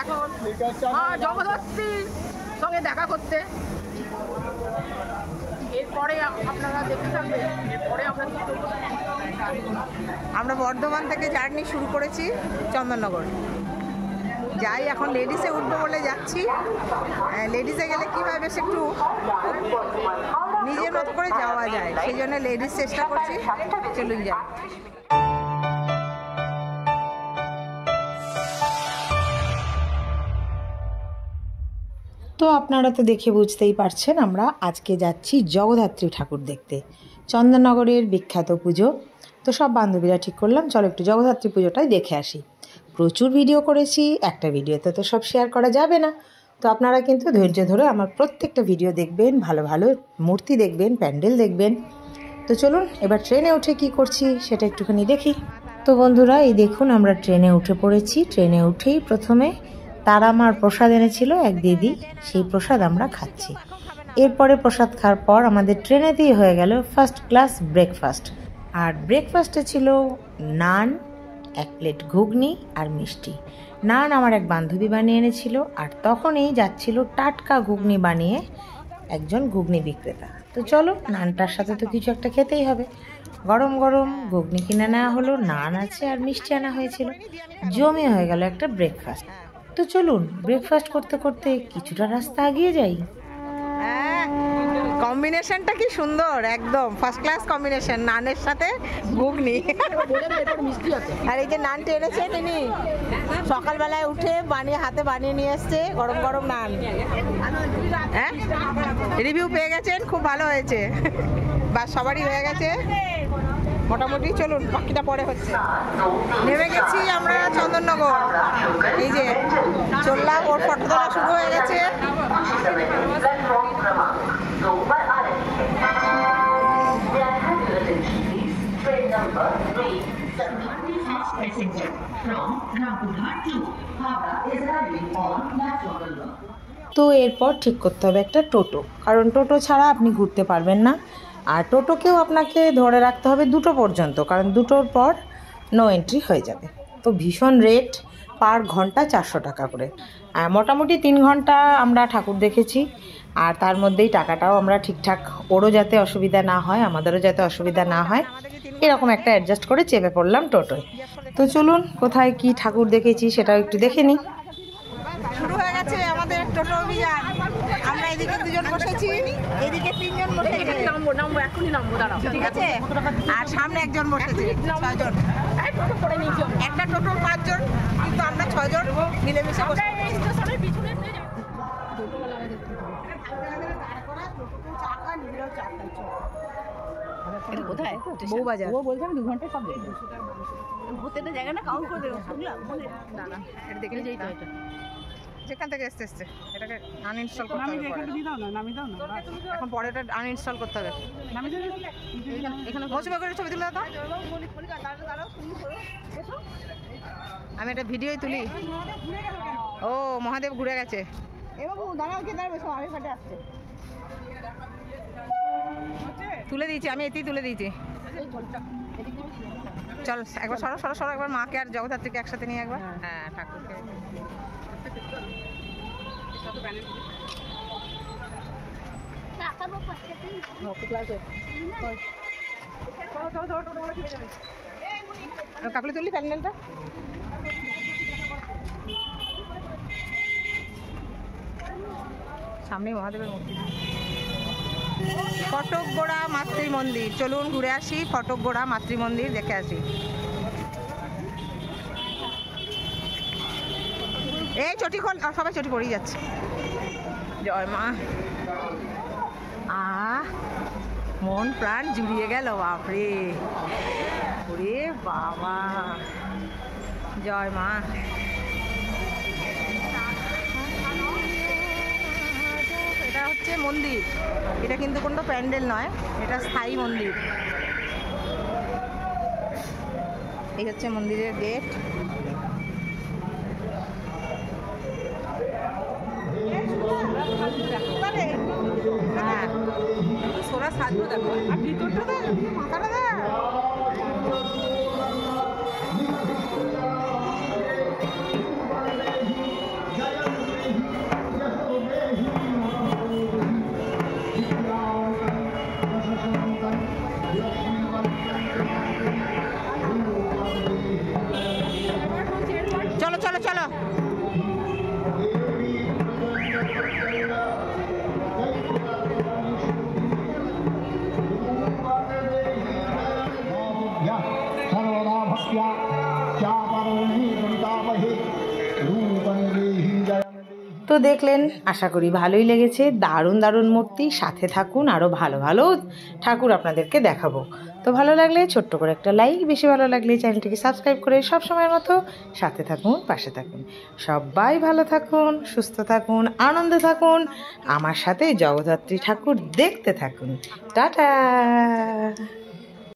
এখন জগদ্ধাত্রীর সঙ্গে দেখা করতে। এরপরে আপনারা দেখতে থাকবেন। এরপরে আমরা বর্ধমান থেকে জার্নি শুরু করেছি চন্দননগর যাই। এখন লেডিসে উঠবো বলে যাচ্ছি। লেডিসে গেলে কী হয়, বেশ একটু নিজের মতো করে যাওয়া যায়, সেই জন্য লেডিস চেষ্টা করছি। চলুন যাই। তো আপনারা তো দেখে বুঝতেই পারছেন আমরা আজকে যাচ্ছি জগদ্ধাত্রী ঠাকুর দেখতে, চন্দননগরের বিখ্যাত পুজো। তো সব বান্ধবীরা ঠিক করলাম চলো একটু জগদ্ধাত্রী পুজোটাই দেখে আসি। প্রচুর ভিডিও করেছি, একটা ভিডিওতে তো সব শেয়ার করা যাবে না। তো আপনারা কিন্তু ধৈর্য ধরে আমার প্রত্যেকটা ভিডিও দেখবেন, ভালো ভালো মূর্তি দেখবেন, প্যান্ডেল দেখবেন। তো চলুন এবার ট্রেনে উঠে কি করছি সেটা একটুখানি দেখি। তো বন্ধুরা এই দেখুন আমরা ট্রেনে উঠে পড়েছি। ট্রেনে উঠেই প্রথমে তারামার প্রসাদ এনেছিল এক দিদি, সেই প্রসাদ আমরা খাচ্ছি। এরপরে প্রসাদ খাওয়ার পর আমাদের ট্রেনেতেই হয়ে গেল ফার্স্ট ক্লাস ব্রেকফাস্ট। আর ব্রেকফাস্টে ছিল নান, এক প্লেট ঘুগনি আর মিষ্টি। নান আমার এক বান্ধবী বানিয়ে এনেছিল, আর তখনই যাচ্ছিল টাটকা ঘুগনি বানিয়ে একজন ঘুগনি বিক্রেতা। তো চলো নানটার সাথে তো কিছু একটা খেতেই হবে। গরম গরম ঘুগনি কিনে নেওয়া হলো, নান আছে আর মিষ্টি আনা হয়েছিল। জমে হয়ে গেল একটা ব্রেকফাস্ট। তো চলুন ব্রেকফাস্ট করতে করতে কিছুটা রাস্তা এগিয়ে যাই। কম্বিনেশনটা কি সুন্দর, একদম ফার্স্ট ক্লাস কম্বিনেশন, নানের সাথে ঘুগনি। আর এই যে নানটি এনেছে তিনি সকালবেলায় উঠে হাতে বানিয়ে নিয়ে এসছে গরম গরম নান। হ্যাঁ, রিভিউ পেয়ে গেছেন, খুব ভালো হয়েছে। বাস সবারই হয়ে গেছে মোটামুটি। চলুন বাকিটা পরে হচ্ছে। নেমে গেছি আমরা চন্দননগর, এই যে চললাম, ওর ফটো তোলা শুরু হয়ে গেছে। তো এরপর ঠিক করতে হবে একটা টোটো, কারণ টোটো ছাড়া আপনি ঘুরতে পারবেন না। আর টোটোকেও আপনাকে ধরে রাখতে হবে 2টো পর্যন্ত, কারণ 2টোর পর নো এন্ট্রি হয়ে যাবে। তো ভীষণ রেট, পার ঘন্টা 400 টাকা করে। আর মোটামুটি 3 ঘন্টা আমরা ঠাকুর দেখেছি, আর তার মধ্যেই টাকাটাও আমরা ঠিকঠাক, ওরও যাতে অসুবিধা না হয় আমাদেরও যাতে অসুবিধা না হয়, এরকম একটা অ্যাডজাস্ট করে চেপে পড়লাম টোটোয়। তো চলুন কোথায় কি ঠাকুর দেখেছি সেটাও একটু দেখে নিই। শুরু হয়ে গেছে আমাদের টোটো অভিযান। আমরা এদিকে 2জন বসেছি, এদিকে 3জন বসেছি। নামবো এখনই নামবো, দাঁড়াও, ঠিক আছে? আর সামনে একজন বসেছে, 6জন। একটা টোটোর 5জন, কিন্তু আমরা 6জন মিলেমিশে বসে। কোথায়? বউবাজার। ও বলছে আমি 2 ঘন্টায় সব দেখবো। প্রত্যেকটা জায়গা না কাউন্ট করে দেবো। দাঁড়া, এটা দেখে যেই তো এটা যেখান থেকে এসছে এটাকে আনইনস্টল করতে হবে। এখন পরে এটা আনইনস্টল করতে হবে। এখানে ঘোষণা করে ছবি তুলে দাও। আমি একটা ভিডিওই তুলি। ও মহাদেব ঘুরে গেছে। তুলে দিয়েছি আমি, এতেই তুলে দিয়েছি। চল একবার সরো সরো সরো, একবার মাকে আর জগদ্ধাত্রীকে একসাথে নিয়ে একবার। হ্যাঁ ঠাকুরকে কাকুলি তুললি প্যান্ডেলটা। সামনে মহাদেবের মূর্তি। ফটকগোড়া মাতৃ মন্দির, চলুন ঘুরে আসি। ফটকগোড়া মাতৃ মন্দির দেখে আসি। এই চটি খোল, সবাই চটি পড়েই যাচ্ছে। জয় মা। মন প্রাণ জুড়িয়ে গেল, বাপরে ওরে বাবা। জয় মা। এটা হচ্ছে মন্দির, এটা কিন্তু কোনো প্যান্ডেল নয়, এটা স্থায়ী মন্দির। এই হচ্ছে মন্দিরের গেট। হ্যাঁ সোনা সাজবো, দেখো আর ভিতরটা মাথাটা দেখ। চলো চলো চলো। তো দেখলেন, আশা করি ভালোই লেগেছে। দারুণ দারুণ মূর্তি, সাথে থাকুন, আরও ভালো ভালো ঠাকুর আপনাদেরকে দেখাবো। তো ভালো লাগলে ছোট্ট করে একটা লাইক, বেশি ভালো লাগলে চ্যানেলটিকে সাবস্ক্রাইব করে সব সময়ের মতো সাথে থাকুন, পাশে থাকুন। সবাই ভালো থাকুন, সুস্থ থাকুন, আনন্দে থাকুন, আমার সাথে জগদ্ধাত্রী ঠাকুর দেখতে থাকুন। টাটা।